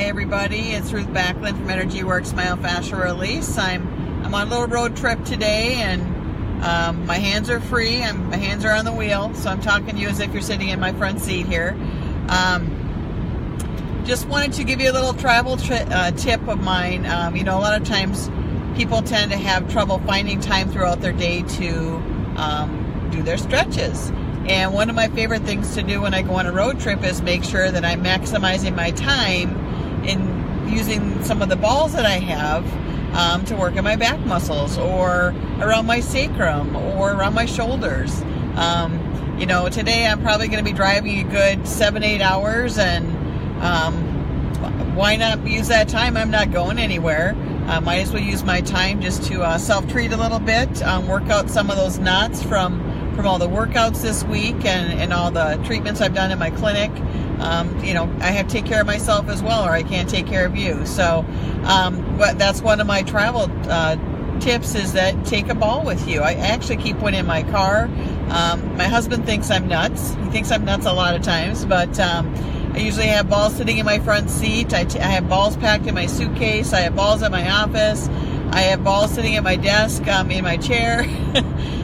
everybody, it's Ruth Backlund from Energy Works Myofascial Release. I'm on a little road trip today, and my hands are free. My hands are on the wheel, so I'm talking to you as if you're sitting in my front seat here. Just wanted to give you a little travel tip of mine. You know, a lot of times people tend to have trouble finding time throughout their day to do their stretches. And one of my favorite things to do when I go on a road trip is make sure that I'm maximizing my time in using some of the balls that I have to work on my back muscles, or around my sacrum, or around my shoulders. You know, today I'm probably going to be driving a good 7-8 hours, and why not use that time? I'm not going anywhere. Might as well use my time just to self-treat a little bit, work out some of those knots from all the workouts this week and all the treatments I've done in my clinic. You know, I have to take care of myself as well, or I can't take care of you. So but that's one of my travel tips, is that take a ball with you. I actually keep one in my car. My husband thinks I'm nuts. He thinks I'm nuts a lot of times, but I usually have balls sitting in my front seat. I have balls packed in my suitcase. I have balls at my office. I have balls sitting at my desk, in my chair.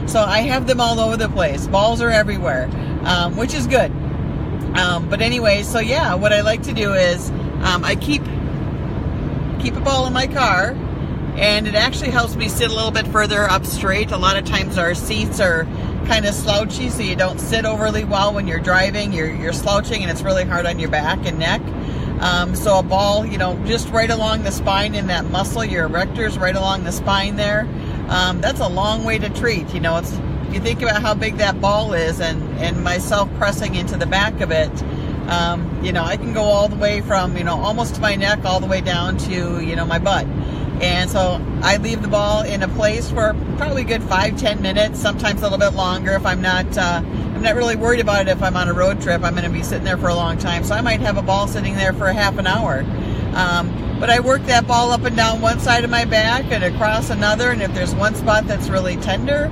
So I have them all over the place. Balls are everywhere, which is good. But anyway, so yeah, what I like to do is I keep a ball in my car, and it actually helps me sit a little bit further up straight. A lot of times our seats are kind of slouchy, so you don't sit overly well when you're driving. You're slouching, and it's really hard on your back and neck. So a ball, you know, just right along the spine in that muscle, your erectors, right along the spine there. That's a long way to treat. You know, if you think about how big that ball is, and myself pressing into the back of it, you know, I can go all the way from, you know, almost to my neck, all the way down to, you know, my butt. And so I leave the ball in a place for probably a good 5-10 minutes, sometimes a little bit longer. If I'm not really worried about it. If I'm on a road trip, I'm going to be sitting there for a long time, so I might have a ball sitting there for a half an hour. But I work that ball up and down one side of my back and across another, and if there's one spot that's really tender,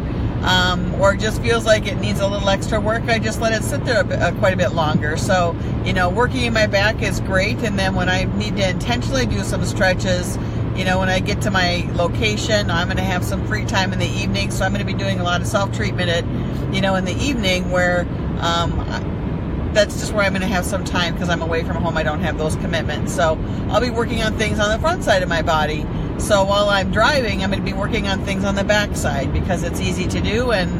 or just feels like it needs a little extra work, I just let it sit there quite a bit longer. So, you know, working in my back is great, and then when I need to intentionally do some stretches, you know, when I get to my location, I'm going to have some free time in the evening, so I'm going to be doing a lot of self-treatment in the evening, where that's just where I'm going to have some time, because I'm away from home. I don't have those commitments. So I'll be working on things on the front side of my body. So while I'm driving, I'm going to be working on things on the back side, because it's easy to do, and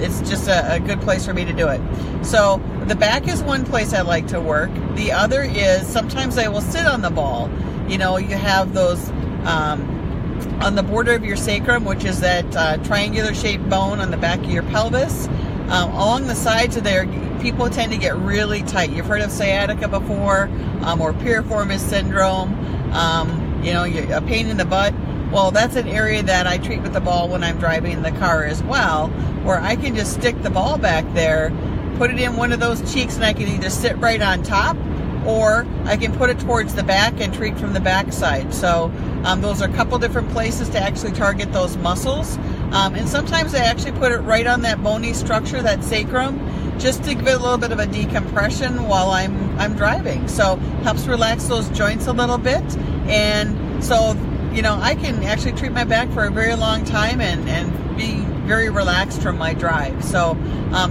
it's just a good place for me to do it. So the back is one place I like to work. The other is sometimes I will sit on the ball. You know, you have those on the border of your sacrum, which is that triangular shaped bone on the back of your pelvis. Along the sides of there, people tend to get really tight. You've heard of sciatica before, or piriformis syndrome, you know, a pain in the butt. Well, that's an area that I treat with the ball when I'm driving in the car as well, where I can just stick the ball back there, put it in one of those cheeks, and I can either sit right on top, or I can put it towards the back and treat from the back side. So those are a couple different places to actually target those muscles. And sometimes I actually put it right on that bony structure, that sacrum, just to give it a little bit of a decompression while I'm driving. So helps relax those joints a little bit. And so, you know, I can actually treat my back for a very long time and be very relaxed from my drive. So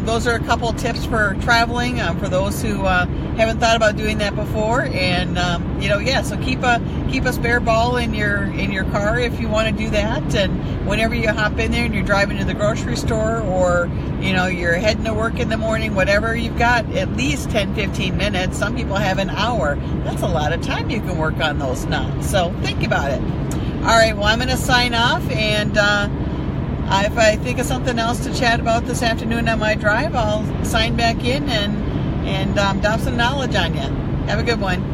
those are a couple tips for traveling, for those who haven't thought about doing that before. And you know, yeah, so keep a spare ball in your car if you want to do that. And whenever you hop in there and you're driving to the grocery store, or you know, you're heading to work in the morning, whatever, you've got at least 10-15 minutes. Some people have an hour. That's a lot of time you can work on those knots. So think about it. All right, well, I'm going to sign off, and if I think of something else to chat about this afternoon on my drive, I'll sign back in and drop some knowledge on you. Have a good one.